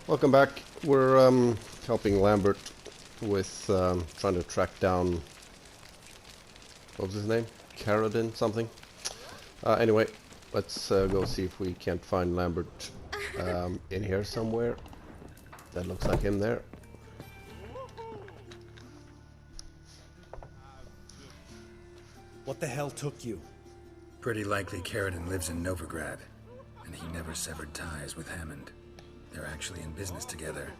Welcome back. We're helping Lambert with trying to track down, what was his name? Karadin something. Anyway, let's go see if we can't find Lambert in here somewhere. That looks like him there. What the hell took you? Pretty likely Karadin lives in Novigrad, and he never severed ties with Hammond. They're actually in business together.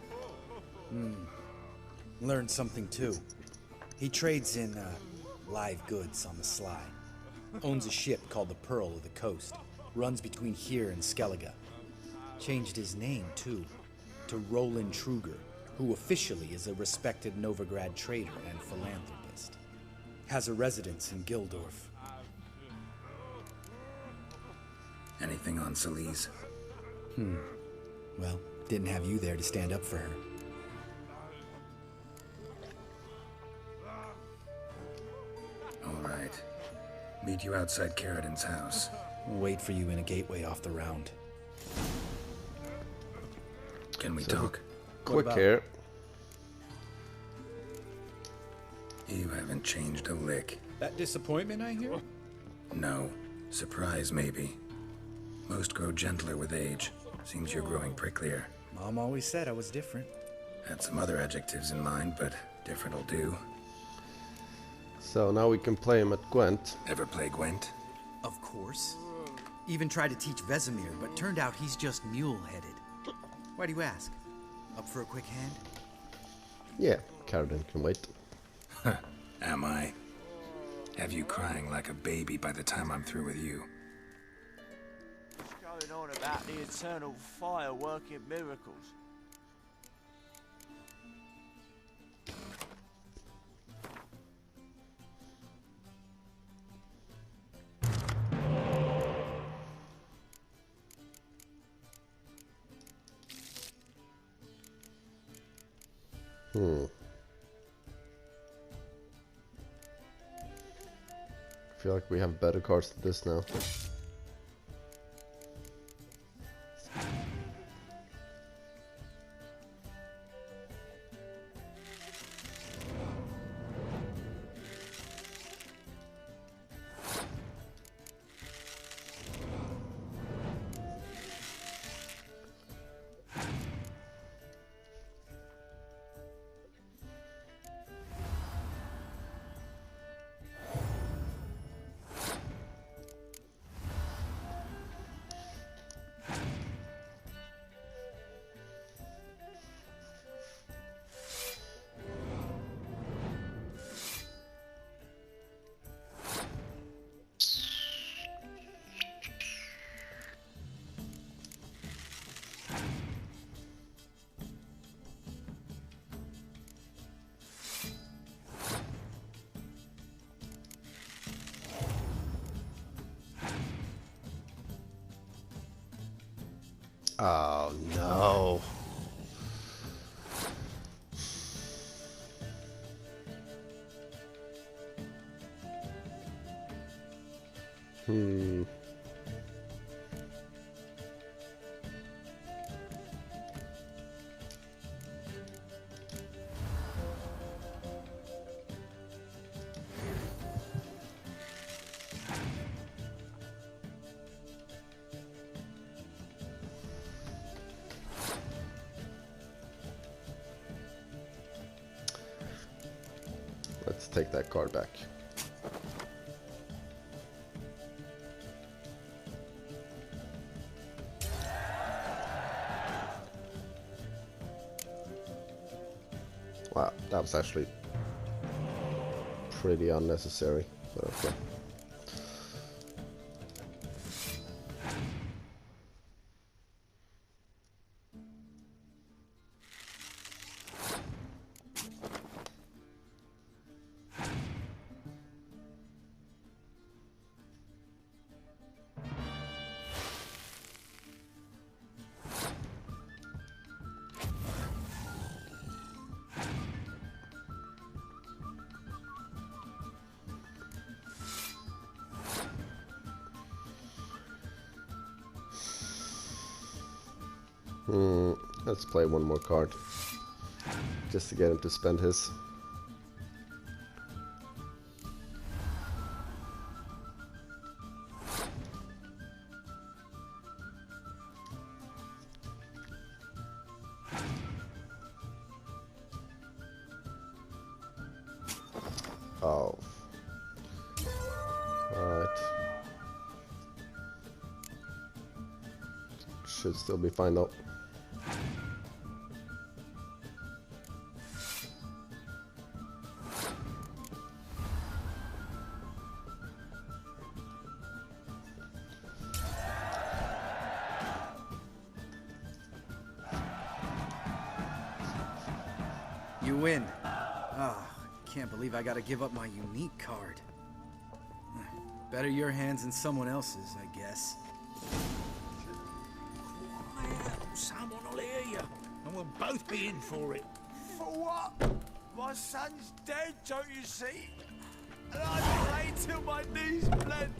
Learned something too. He trades in live goods on the sly. Owns a ship called the Pearl of the Coast. Runs between here and Skellige. Changed his name too, to Roland Truger, who officially is a respected Novigrad trader and philanthropist. Has a residence in Gildorf. Anything on Celise? Well, didn't have you there to stand up for her. All right. Meet you outside Karadin's house. We'll wait for you in a gateway off the round. Can we talk? Quick about here. You haven't changed a lick. That disappointment I hear? No. Surprise, maybe. Most grow gentler with age. Seems you're growing pricklier. Mom always said I was different. Had some other adjectives in mind, but different will do. So now we can play him at Gwent. Ever play Gwent? Of course. Even tried to teach Vesemir, but turned out he's just mule-headed. Why do you ask? Up for a quick hand? Yeah, Karadin can wait. Am I? Have you crying like a baby by the time I'm through with you? What's going on about the eternal fire working miracles? I feel like we have better cards than this now. Oh no. Let's take that card back. Wow, that was actually pretty unnecessary. But okay. Let's play one more card. Just to get him to spend his. Oh. Alright. Should still be fine though. You win. Oh, can't believe I gotta give up my unique card. Better your hands than someone else's, I guess. Quiet, someone will hear you, and we'll both be in for it. For what? My son's dead, don't you see? And I played till my knees bled.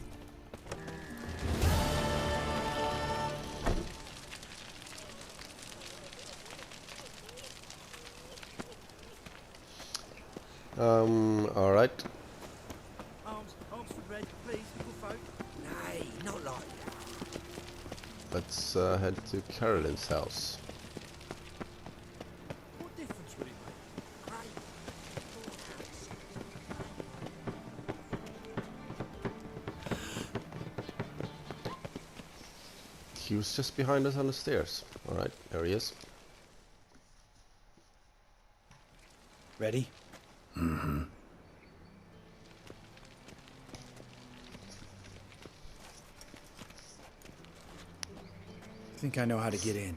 Alright. Arms for red, please, little folk. Nay, not like that. Let's head to Karadin's house. What difference would it make? He was just behind us on the stairs. Alright, there he is. Ready? Mm-hmm. Think I know how to get in.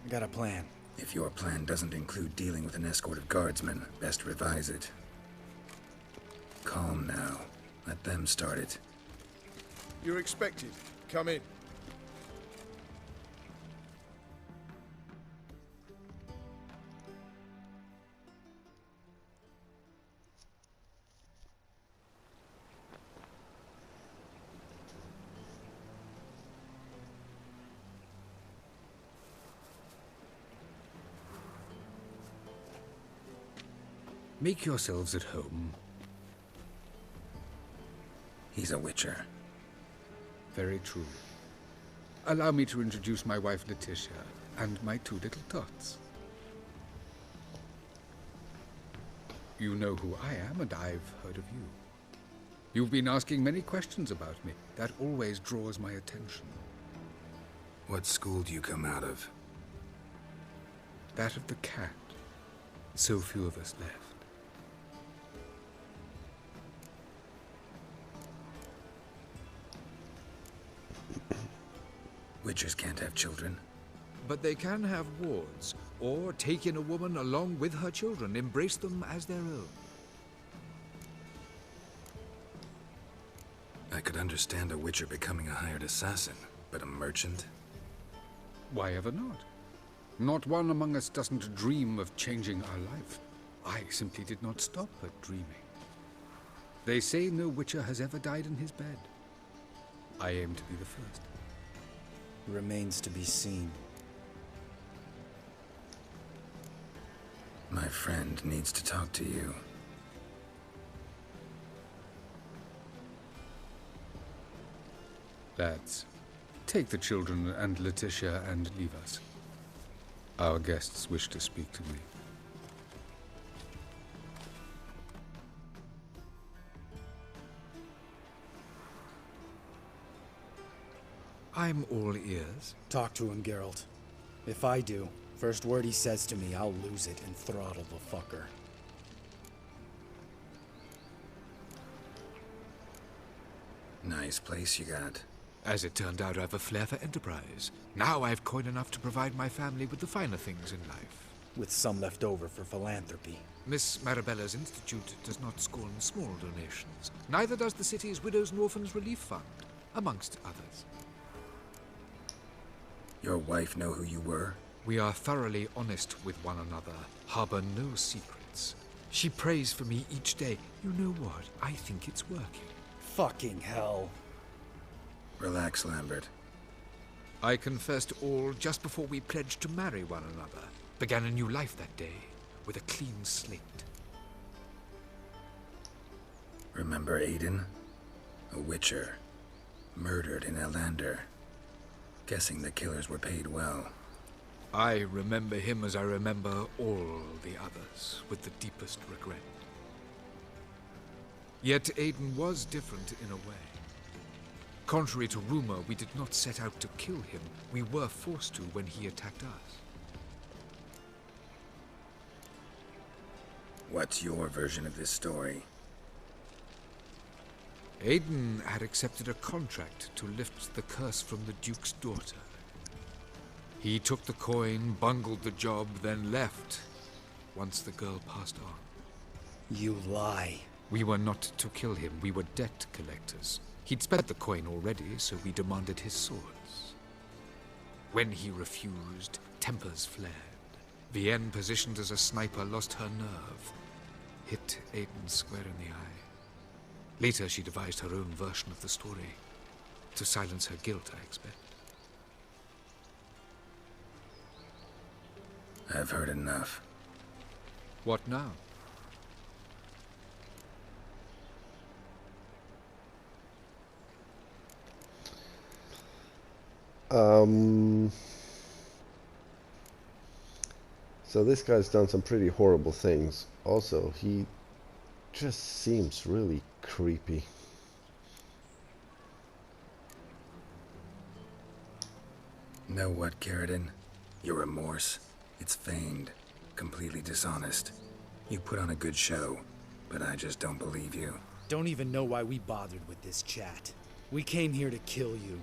I got a plan. If your plan doesn't include dealing with an escort of guardsmen, best revise it. Calm now. Let them start it. You're expected. Come in. Make yourselves at home. He's a witcher. Very true. Allow me to introduce my wife Letitia and my two little tots. You know who I am, and I've heard of you. You've been asking many questions about me. That always draws my attention. What school do you come out of? That of the cat. So few of us left. Witchers can't have children. But they can have wards, or take in a woman along with her children, embrace them as their own. I could understand a witcher becoming a hired assassin, but a merchant? Why ever not? Not one among us doesn't dream of changing our life. I simply did not stop at dreaming. They say no witcher has ever died in his bed. I aim to be the first. Remains to be seen. My friend needs to talk to you. Lads, take the children and Letitia and leave us. Our guests wish to speak to me. I'm all ears. Talk to him, Geralt. If I do, first word he says to me, I'll lose it and throttle the fucker. Nice place you got. As it turned out, I've a flair for enterprise. Now I've coin enough to provide my family with the finer things in life. With some left over for philanthropy. Miss Marabella's institute does not scorn small donations. Neither does the city's Widows and Orphans Relief Fund, amongst others. Your wife know who you were? We are thoroughly honest with one another, harbor no secrets. She prays for me each day. You know what? I think it's working. Fucking hell. Relax, Lambert. I confessed all just before we pledged to marry one another. Began a new life that day, with a clean slate. Remember Aiden? A witcher. Murdered in Elander. Guessing the killers were paid well. I remember him as I remember all the others, with the deepest regret. Yet Aiden was different in a way. Contrary to rumor, we did not set out to kill him. We were forced to when he attacked us. What's your version of this story? Aiden had accepted a contract to lift the curse from the Duke's daughter. He took the coin, bungled the job, then left, once the girl passed on. You lie. We were not to kill him, we were debt collectors. He'd spent the coin already, so we demanded his swords. When he refused, tempers flared. Vienne, positioned as a sniper, lost her nerve. Hit Aiden square in the eye. Later, she devised her own version of the story. To silence her guilt, I expect. I've heard enough. What now? So this guy's done some pretty horrible things. Also, he just seems really creepy. Know what, Karadin? Your remorse, it's feigned, completely dishonest. You put on a good show, but I just don't believe you. Don't even know why we bothered with this chat. We came here to kill you.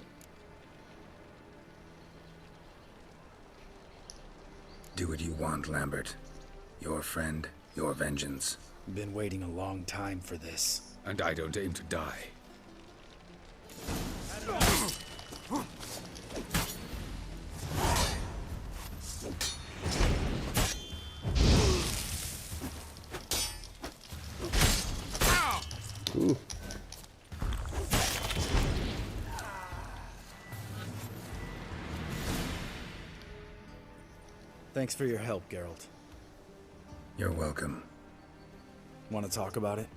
Do what you want, Lambert. Your friend, your vengeance. Been waiting a long time for this. And I don't aim to die. Ooh. Thanks for your help, Geralt. You're welcome. Want to talk about it?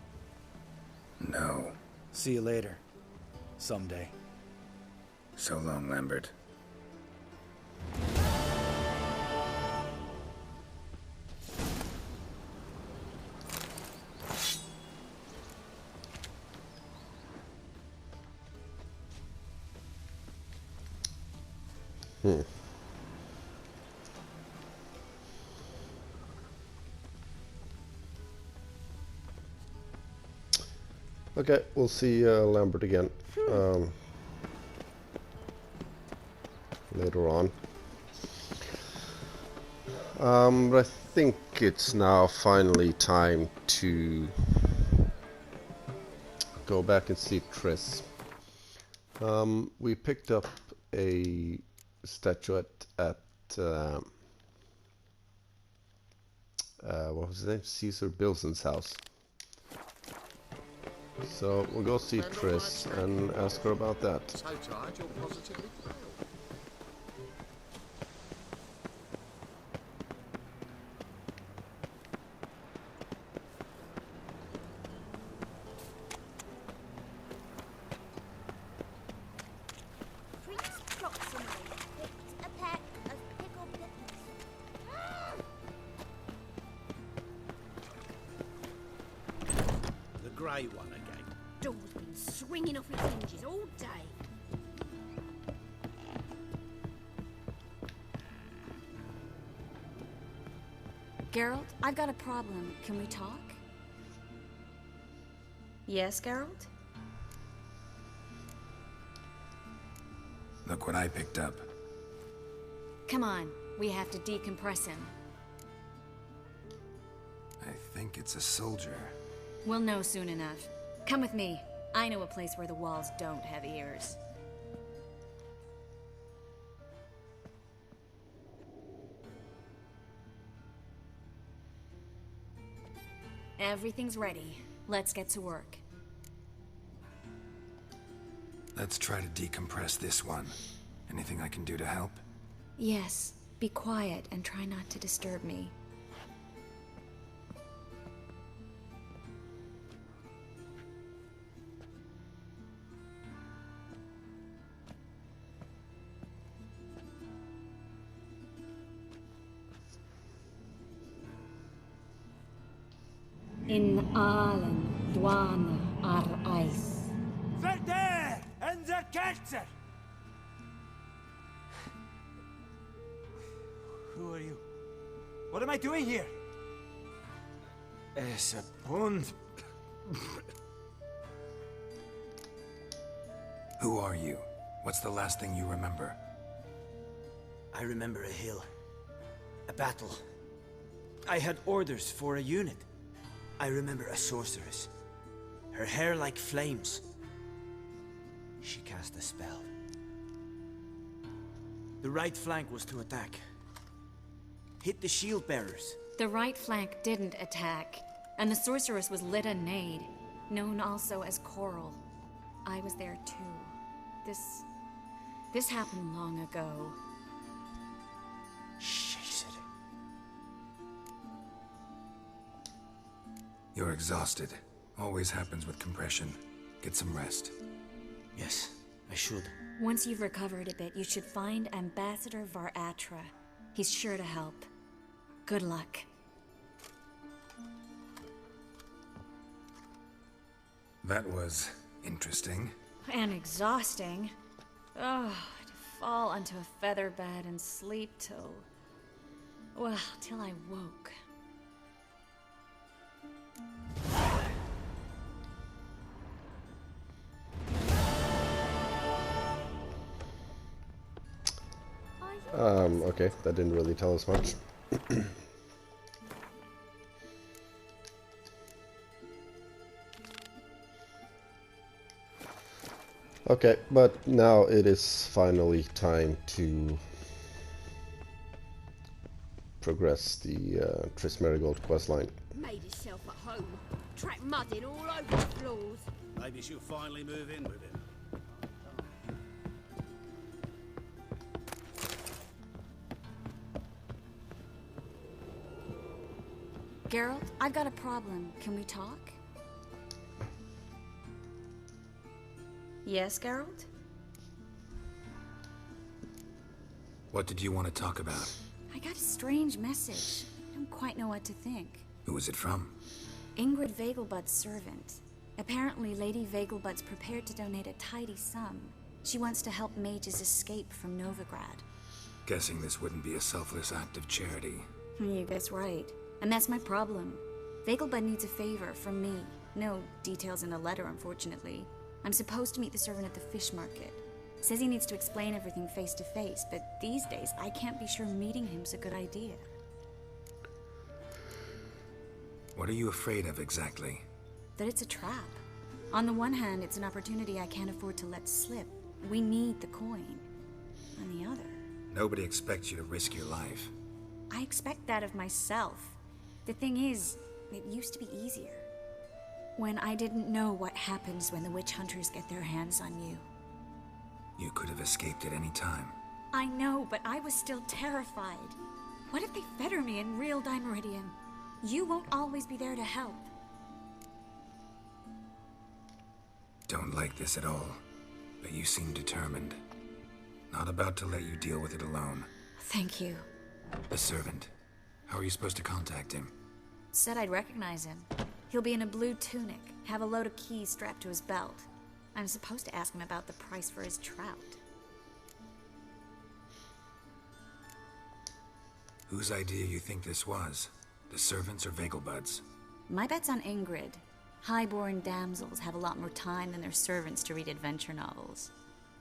No. See you later. Someday. So long, Lambert. Okay, we'll see Lambert again later on. But I think it's now finally time to go back and see Triss. We picked up a statuette at what was his name? Caesar Bilson's house. So we'll go see Triss and ask her about that. So tired you're positively pale. Prince Proximate picked a pack of pickled peppers. The grey one again. Door's been swinging off its hinges all day. Geralt, I've got a problem. Can we talk? Yes, Geralt? Look what I picked up. Come on, we have to decompress him. I think it's a soldier. We'll know soon enough. Come with me. I know a place where the walls don't have ears. Everything's ready. Let's get to work. Let's try to decompress this one. Anything I can do to help? Yes, be quiet and try not to disturb me. In Allen, Dwana, ar Eis. Verder and the Kerzer! Who are you? What am I doing here? Es a pond. Who are you? What's the last thing you remember? I remember a hill. A battle. I had orders for a unit. I remember a sorceress. Her hair like flames. She cast a spell. The right flank was to attack. Hit the shield bearers. The right flank didn't attack, and the sorceress was Lita Nade, known also as Coral. I was there too. This happened long ago. You're exhausted. Always happens with compression. Get some rest. Yes, I should. Once you've recovered a bit, you should find Ambassador Varatra. He's sure to help. Good luck. That was interesting. And exhausting. Oh, to fall onto a feather bed and sleep till... well, till I woke. Okay, that didn't really tell us much. Okay, but now it is finally time to progress the Triss Merigold questline. Made herself at home. Track mudding all over the floors. Maybe she'll finally move in with him. Geralt, I've got a problem. Can we talk? Yes, Geralt? What did you want to talk about? I got a strange message. I don't quite know what to think. Who was it from? Ingrid Vegelbud's servant. Apparently, Lady Vegelbud's prepared to donate a tidy sum. She wants to help mages escape from Novigrad. Guessing this wouldn't be a selfless act of charity. You guess right. And that's my problem. Vegelbud needs a favor from me. No details in the letter, unfortunately. I'm supposed to meet the servant at the fish market. Says he needs to explain everything face to face, but these days I can't be sure meeting him's a good idea. What are you afraid of exactly? That it's a trap. On the one hand, it's an opportunity I can't afford to let slip. We need the coin. On the other... Nobody expects you to risk your life. I expect that of myself. The thing is, it used to be easier. When I didn't know what happens when the witch hunters get their hands on you. You could have escaped at any time. I know, but I was still terrified. What if they fetter me in real Dimeridium? You won't always be there to help. Don't like this at all, but you seem determined. Not about to let you deal with it alone. Thank you. The servant. How are you supposed to contact him? Said I'd recognize him. He'll be in a blue tunic, have a load of keys strapped to his belt. I'm supposed to ask him about the price for his trout. Whose idea you think this was? The servants or Vegelbud's? My bet's on Ingrid. Highborn damsels have a lot more time than their servants to read adventure novels.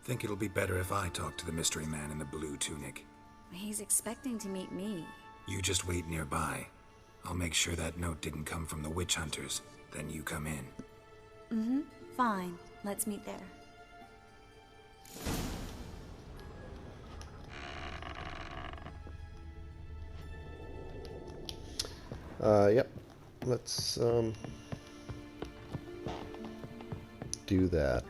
Think it'll be better if I talk to the mystery man in the blue tunic. He's expecting to meet me. You just wait nearby. I'll make sure that note didn't come from the witch hunters. Then you come in. Mm-hmm. Fine. Let's meet there. Yep. Let's, do that.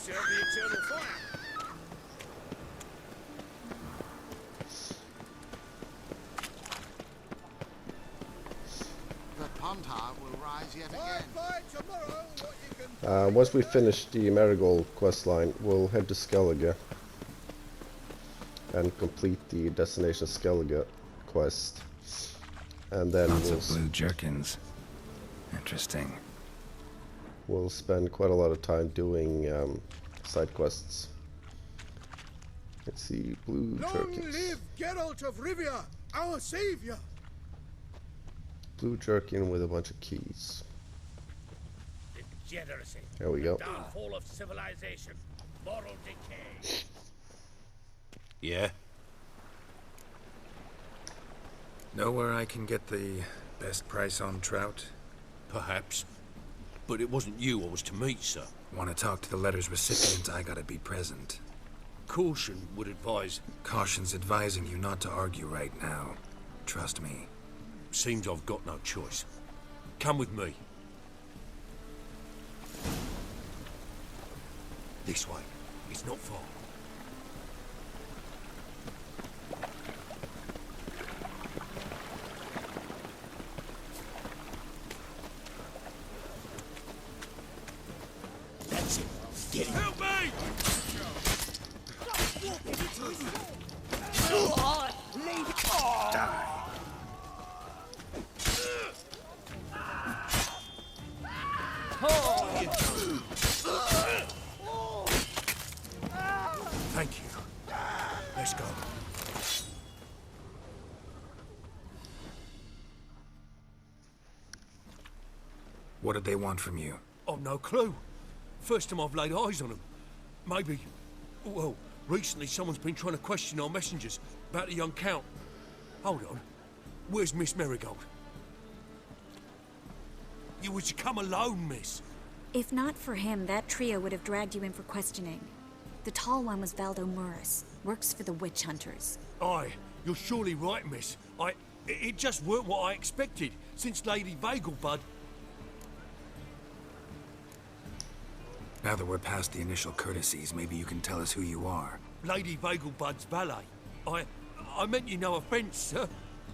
serve the eternal fire. The Pontar will rise yet again. Once we finish the Marigold questline, we'll head to Skellige and complete the Destination Skellige quest. And then Lots of blue jerkins. Interesting. we'll spend quite a lot of time doing side quests. Let's see, blue jerkins. Long live Geralt of Rivia, our savior! Blue jerkin with a bunch of keys. Degeneracy. There we go. Downfall of civilization. Moral decay. Yeah? Know where I can get the best price on trout? Perhaps. But it wasn't you I was to meet, sir. Want to talk to the letter's recipient, I gotta be present. Caution would advise... Caution's advising you not to argue right now. Trust me. Seems I've got no choice. Come with me. This way. It's not far. That's it. Get him. Help me! Die. Thank you. Let's go. What did they want from you? I've no clue. First time I've laid eyes on them. Maybe... Well, recently someone's been trying to question our messengers about the young Count. Hold on. Where's Miss Marigold? You were to come alone, miss. If not for him, that trio would have dragged you in for questioning. The tall one was Valdo Murris, works for the witch hunters. Aye, you're surely right, miss. It just weren't what I expected, since Lady Vegelbud... Now that we're past the initial courtesies, maybe you can tell us who you are. Lady Vegelbud's valet. I meant you no offence, sir.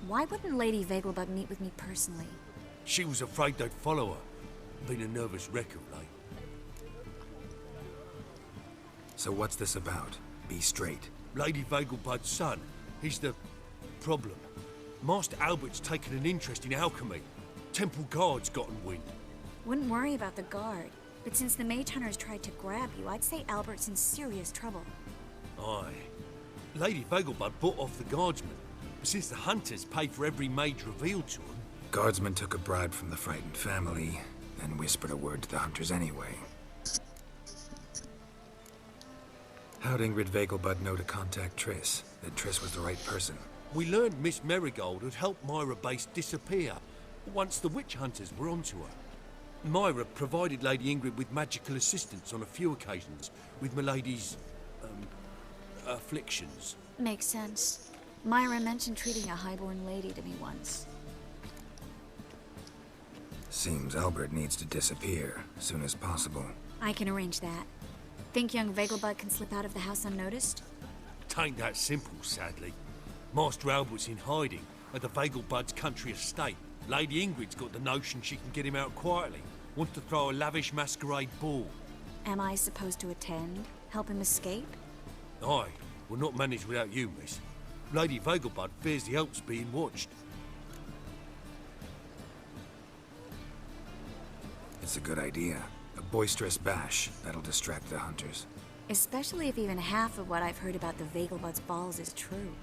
Why wouldn't Lady Vegelbud meet with me personally? She was afraid they'd follow her. Been a nervous wreck of late. So what's this about? Be straight. Lady Vegelbud's son, he's the problem. Master Albert's taken an interest in alchemy. Temple Guard's gotten wind. Wouldn't worry about the guard, but since the mage hunters tried to grab you, I'd say Albert's in serious trouble. Aye. Lady Vegelbud bought off the guardsmen, but since the hunters paid for every mage revealed to them... Guardsmen took a bribe from the frightened family, then whispered a word to the hunters anyway. How'd Ingrid Vegelbud know to contact Triss? That Triss was the right person? We learned Miss Marigold had helped Myra Base disappear once the witch hunters were onto her. Myra provided Lady Ingrid with magical assistance on a few occasions with Milady's... afflictions. Makes sense. Myra mentioned treating a highborn lady to me once. Seems Albert needs to disappear as soon as possible. I can arrange that. Think young Vegelbud can slip out of the house unnoticed? Tain't that simple, sadly. Master Albert's in hiding at the Vegelbud's country estate. Lady Ingrid's got the notion she can get him out quietly. Wants to throw a lavish masquerade ball. Am I supposed to attend? Help him escape? Aye, we'll not manage without you, miss. Lady Vegelbud fears the Alps being watched. It's a good idea. A boisterous bash that'll distract the hunters. Especially if even half of what I've heard about the Vegelbud's balls is true.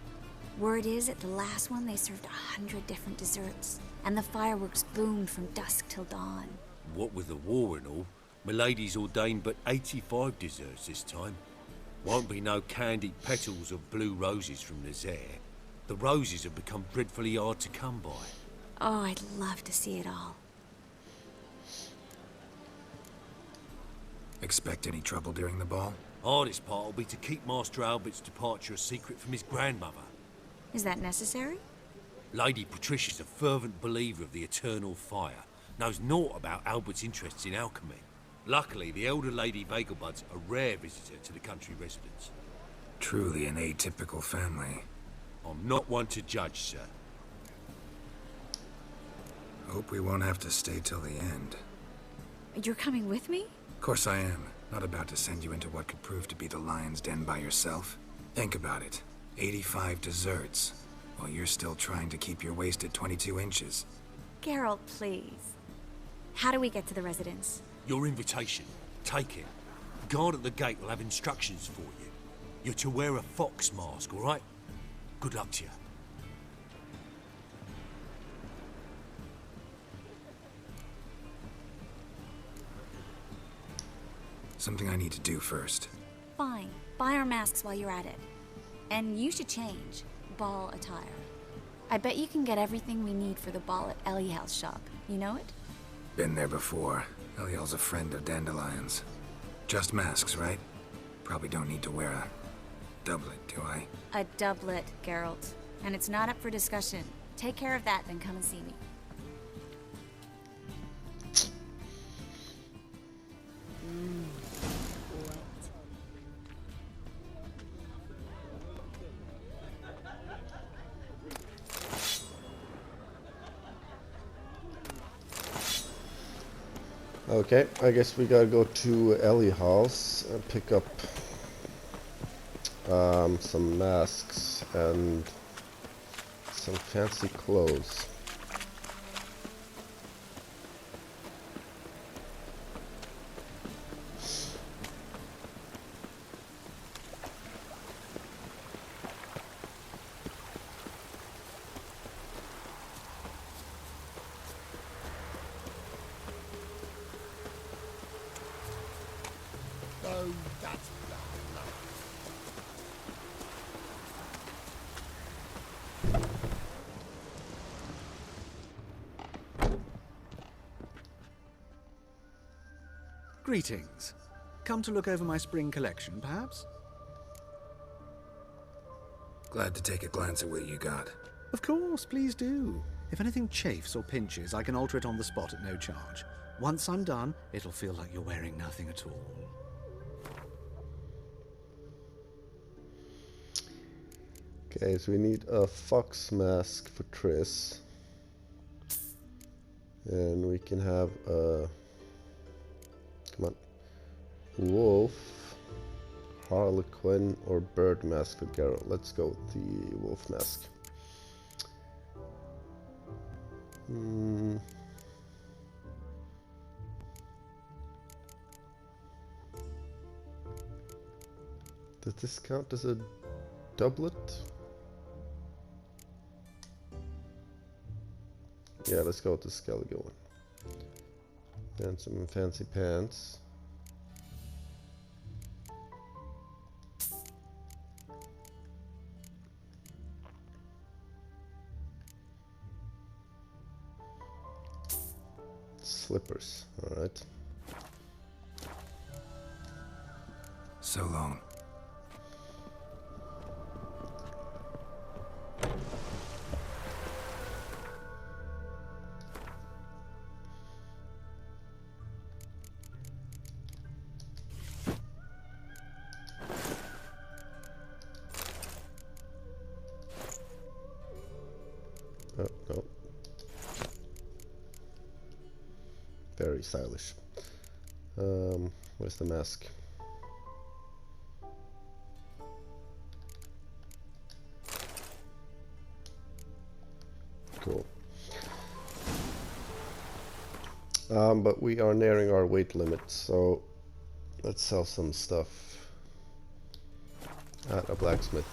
Word is, at the last one they served 100 different desserts, and the fireworks boomed from dusk till dawn. What with the war and all, Milady's ordained but 85 desserts this time. Won't be no candied petals of blue roses from Nazaire. The roses have become dreadfully hard to come by. Oh, I'd love to see it all. Expect any trouble during the ball? Hardest part will be to keep Master Albert's departure a secret from his grandmother. Is that necessary? Lady Patricia's a fervent believer of the eternal fire. Knows naught about Albert's interests in alchemy. Luckily, the elder Lady Vegelbud's a rare visitor to the country residence. Truly an atypical family. I'm not one to judge, sir. Hope we won't have to stay till the end. You're coming with me? Of course I am. Not about to send you into what could prove to be the lion's den by yourself. Think about it. 85 desserts, while you're still trying to keep your waist at 22 inches. Geralt, please. How do we get to the residence? Your invitation. Take it. The guard at the gate will have instructions for you. You're to wear a fox mask, all right? Good luck to you. Something I need to do first. Fine. Buy our masks while you're at it. And you should change. Ball attire. I bet you can get everything we need for the ball at Eliel's shop. You know it? Been there before. Eliel's a friend of Dandelion's. Just masks, right? Probably don't need to wear a doublet, do I? A doublet, Geralt. And it's not up for discussion. Take care of that, then come and see me. Okay, I guess we gotta go to Ellie house and pick up some masks and some fancy clothes. Greetings. Come to look over my spring collection, perhaps? Glad to take a glance at what you got. Of course, please do. If anything chafes or pinches, I can alter it on the spot at no charge. Once I'm done, it'll feel like you're wearing nothing at all. Okay, so we need a fox mask for Triss. And we can have a... Come on. Wolf, Harlequin, or bird mask for Geralt. Let's go with the wolf mask. Does this count as a doublet? Yeah, let's go with the Skellige one. And some fancy pants. Slippers, alright. So long. Oh, no. Very stylish. Where's the mask? Cool. But we are nearing our weight limit, so let's sell some stuff at a blacksmith.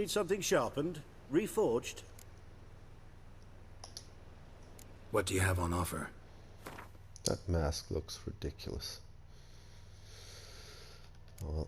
Need something sharpened? Reforged? What do you have on offer? That mask looks ridiculous. Well.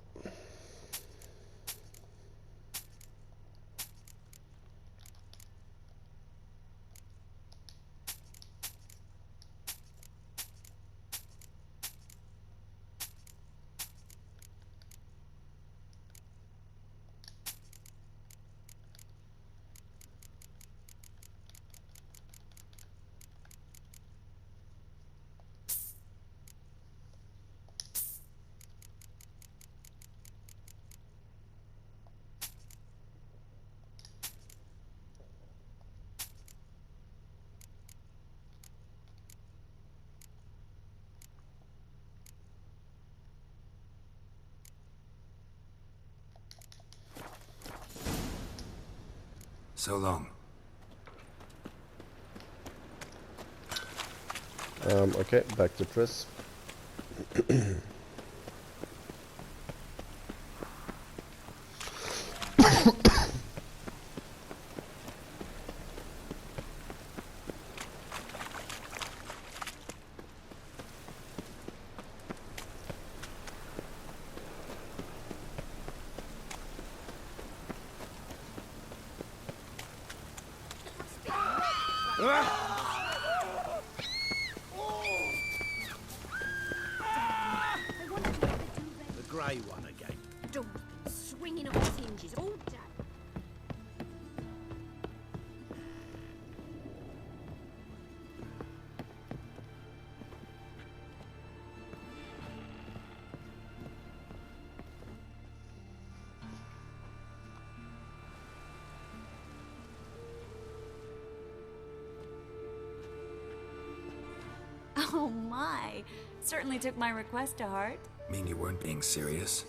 So long. Okay, back to Triss. The grey one again. Door's been swinging off its hinges all day. Oh my! Certainly took my request to heart. Mean you weren't being serious?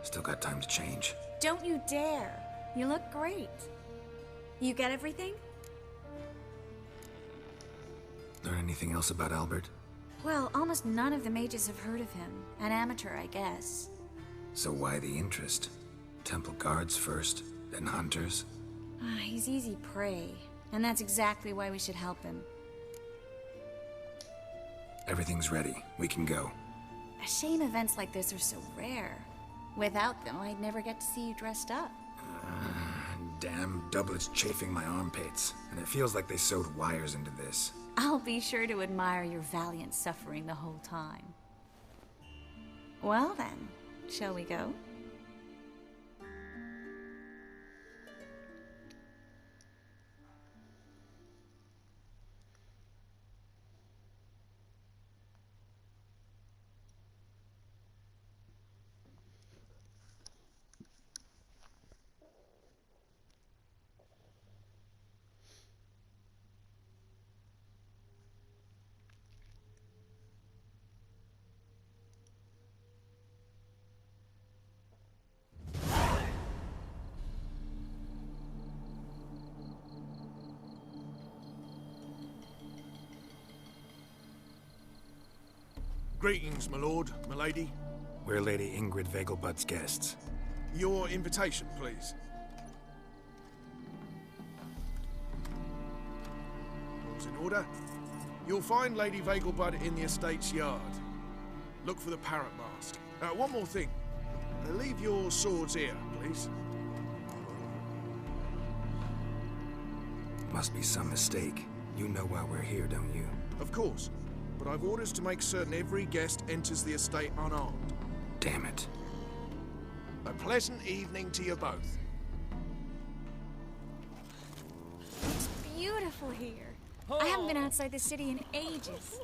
Still got time to change. Don't you dare! You look great. You get everything? Learn anything else about Albert? Well, almost none of the mages have heard of him. An amateur, I guess. So why the interest? Temple guards first, then hunters? He's easy prey. And that's exactly why we should help him. Everything's ready. We can go. A shame events like this are so rare. Without them, I'd never get to see you dressed up. Damn doublets chafing my armpits. And it feels like they sewed wires into this. I'll be sure to admire your valiant suffering the whole time. Well then, shall we go? Greetings, my lord, my lady. We're Lady Ingrid Vegelbud's guests. Your invitation, please. All's in order. You'll find Lady Vegelbud in the estate's yard. Look for the parrot mask. One more thing. Leave your swords here, please. Must be some mistake. You know why we're here, don't you? Of course. But I've orders to make certain every guest enters the estate unarmed. Damn it. A pleasant evening to you both. It's beautiful here. I haven't been outside the city in ages.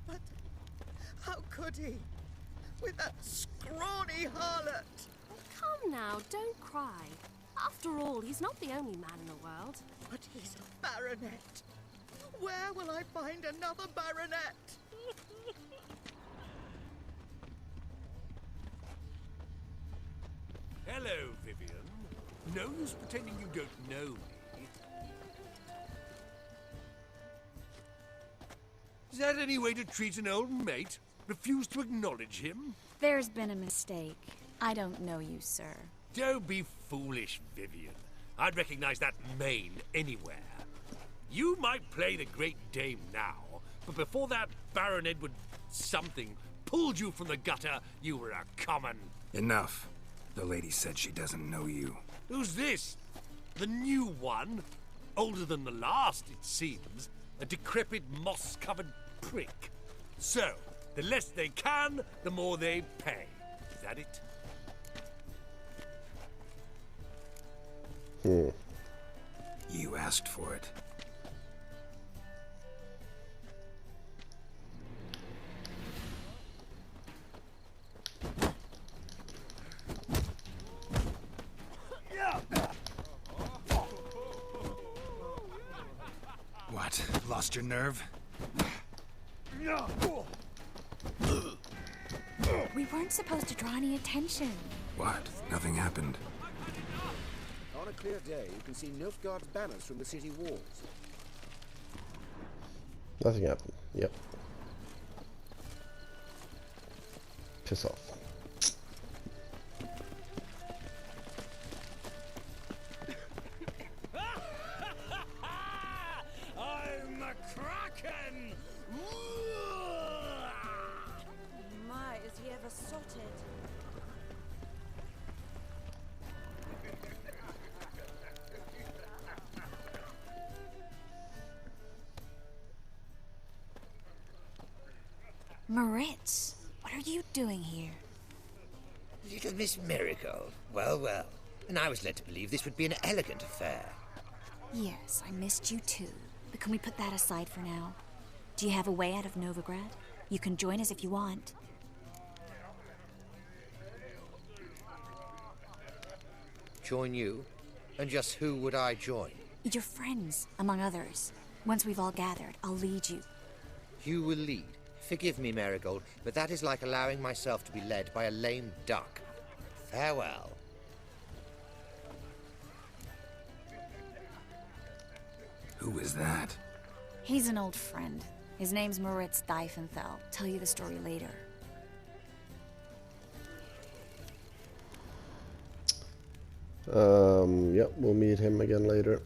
But how could he? With that scrawny harlot? Come now, don't cry. After all, he's not the only man in the world. But he's a baronet. Where will I find another baronet? Hello, Vivian. No use pretending you don't know me. Is that any way to treat an old mate? Refuse to acknowledge him? There's been a mistake. I don't know you, sir. Don't be foolish, Vivian. I'd recognize that mane anywhere. You might play the Great Dame now, but before that Baron Edward something pulled you from the gutter, you were a common... Enough. The lady said she doesn't know you. Who's this? The new one? Older than the last, it seems. A decrepit, moss-covered prick. So, the less they can, the more they pay. Is that it? You asked for it. What? Lost your nerve? We weren't supposed to draw any attention. What? Nothing happened. On a clear day, you can see Nilfgaard's banners from the city walls. Nothing happened. Yep. Piss off. I'm a kraken! My, is he ever sorted? Moritz, what are you doing here? Little Miss Miracle. Well, well. And I was led to believe this would be an elegant affair. Yes, I missed you too. But can we put that aside for now? Do you have a way out of Novigrad? You can join us if you want. Join you? And just who would I join? Your friends, among others. Once we've all gathered, I'll lead you. You will lead. Forgive me, Marigold, but that is like allowing myself to be led by a lame duck. Farewell. Who is that? He's an old friend. His name's Moritz Diefenthal. Tell you the story later. Yep, we'll meet him again later.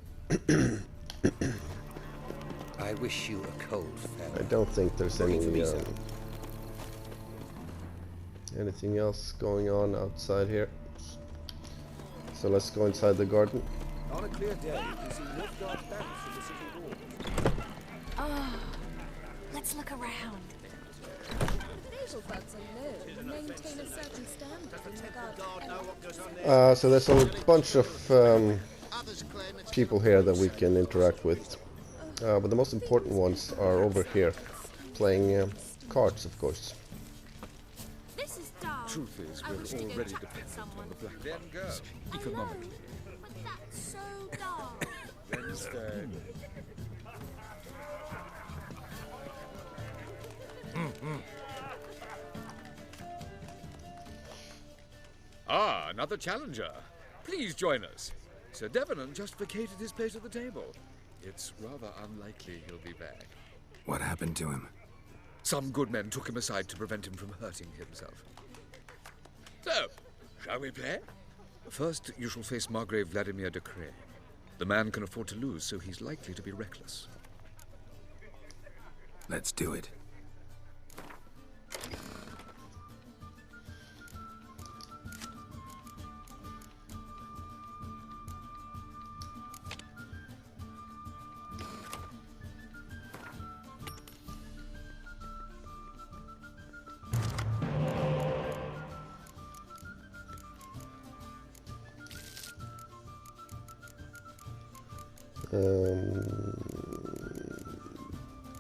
I wish you a cold farewell. I don't think there's anything else going on outside here. So let's go inside the garden. On a clear day, you can see Nilfgaard's banners from the city walls. Oh, let's look around. Beetlebugs are low and maintain a certain standard in regard to So there's a bunch of people here that we can interact with. But the most important ones are over here, playing cards, of course. This is dull. Truth is, I wish we're to go already chat with dependent on someone. the black. Then go. Economically. But that's so dull. Then stay. Ah, another challenger. Please join us. Sir Devenant just vacated his place at the table. It's rather unlikely he'll be back. What happened to him? Some good men took him aside to prevent him from hurting himself. So, shall we play? First, you shall face Margrave Vladimir de Cray. The man can afford to lose, so he's likely to be reckless. Let's do it.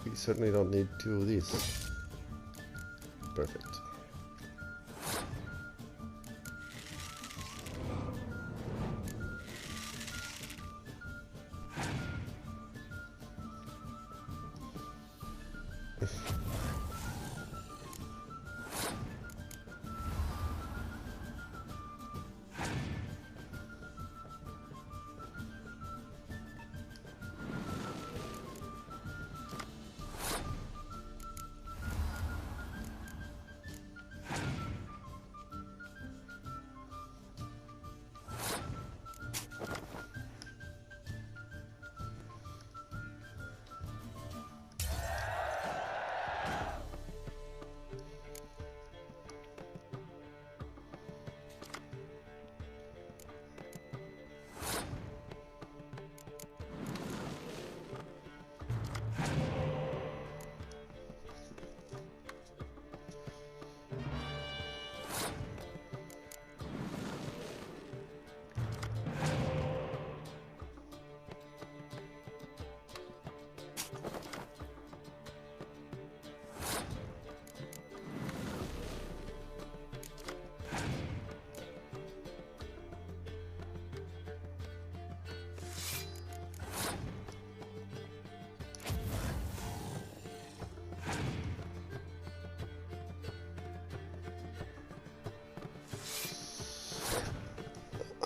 We certainly don't need two of these. Perfect.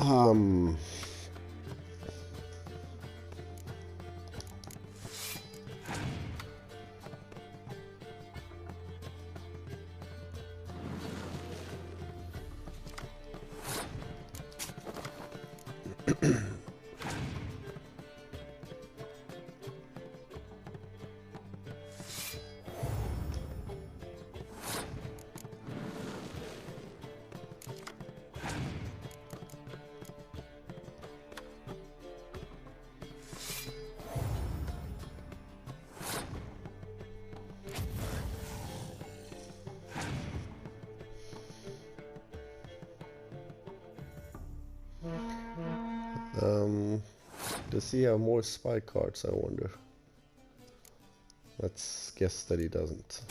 Um... Does he have more spy cards, I wonder? Let's guess that he doesn't.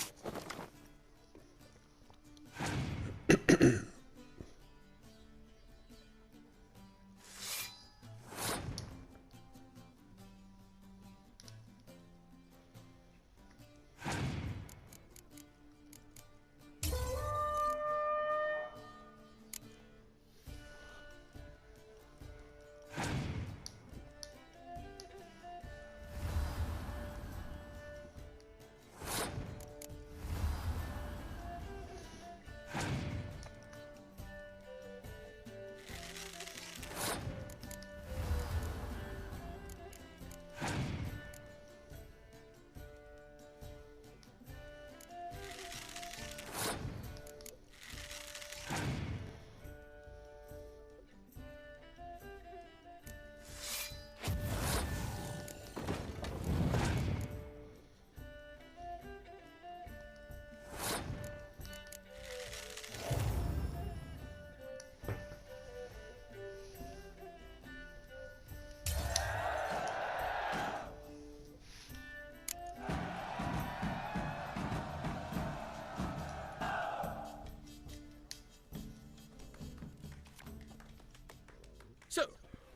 So,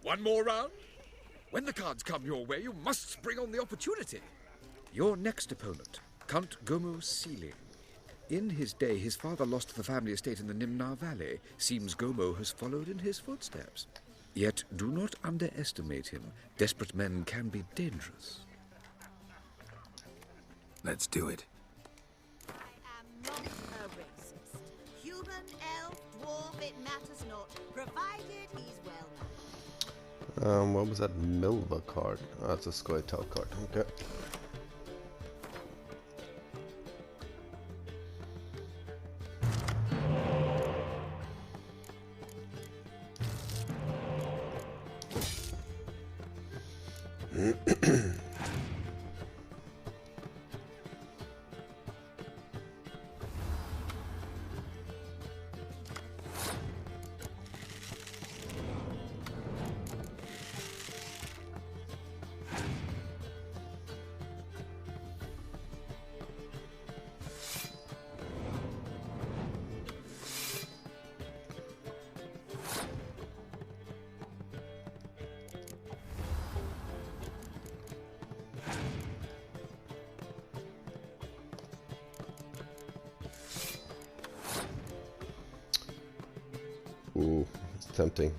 one more round? When the cards come your way, you must spring on the opportunity. Your next opponent, Count Gomo Sealing. In his day, his father lost the family estate in the Nimnar Valley. Seems Gomo has followed in his footsteps. Yet, do not underestimate him. Desperate men can be dangerous. Let's do it. I am not a racist. Human, elf, dwarf, it matters not, provided he's well known. What was that Milva card? Oh, that's a Scoia'tael card. Okay. Ooh, it's tempting.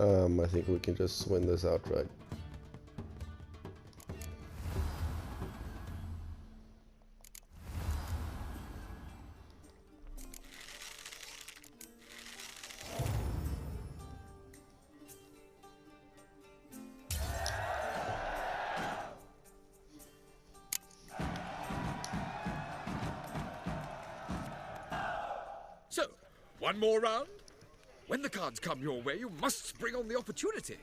I think we can just win this outright. So, one more round? When the cards come your way, you must spring on the opportunity.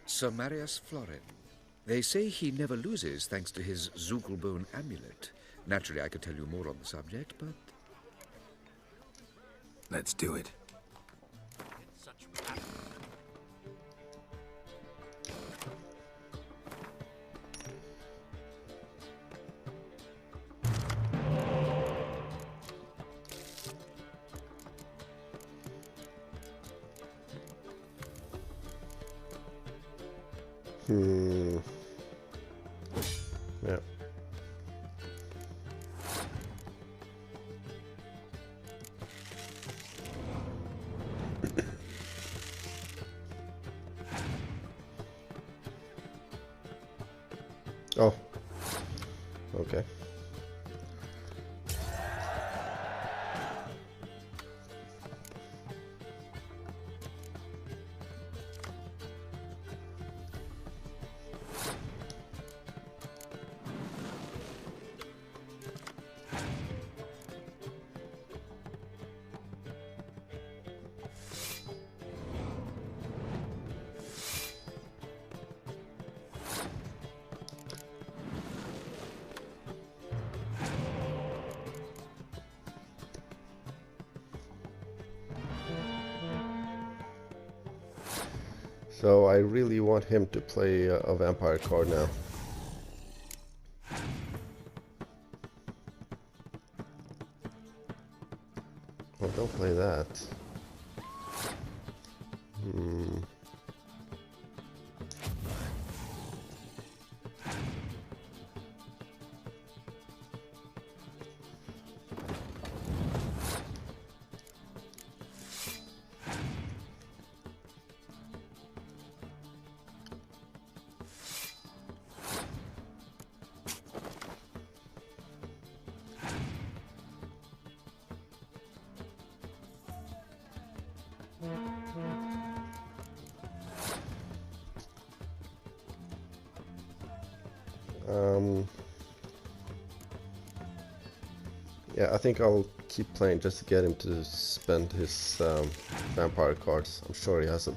Sir Marius Florin. They say he never loses thanks to his Zugelbone amulet. Naturally, I could tell you more on the subject, but... Let's do it. Yeah. Oh. Okay. So I really want him to play a vampire card now. Well, don't play that. Yeah, I think I'll keep playing just to get him to spend his vampire cards. I'm sure he has them.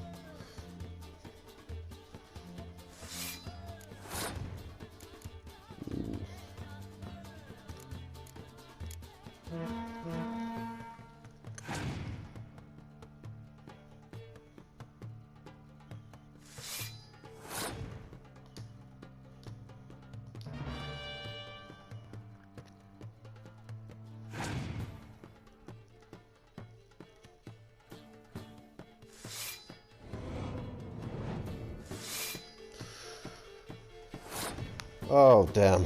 Oh, damn.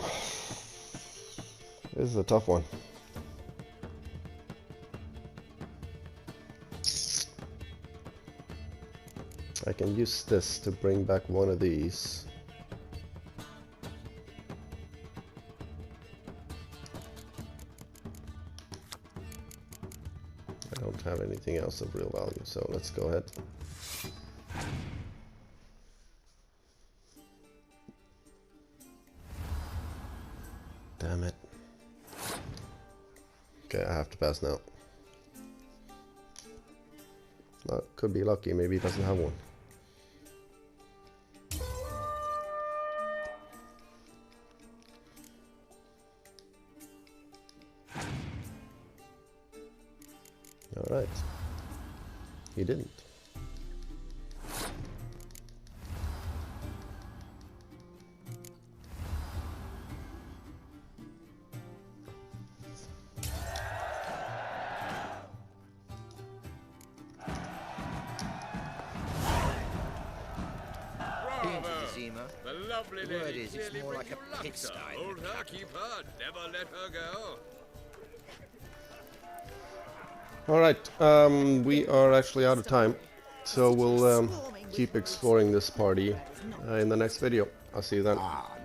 This is a tough one. I can use this to bring back one of these. I don't have anything else of real value, so let's go ahead. Damn it. Okay, I have to pass now. Could be lucky, maybe he doesn't have one. Alright. He didn't. The word is, it's more like a pigsty. Hold her, keep her, never let her go. Alright, we are actually out of time, so we'll keep exploring this party in the next video. I'll see you then. Ah,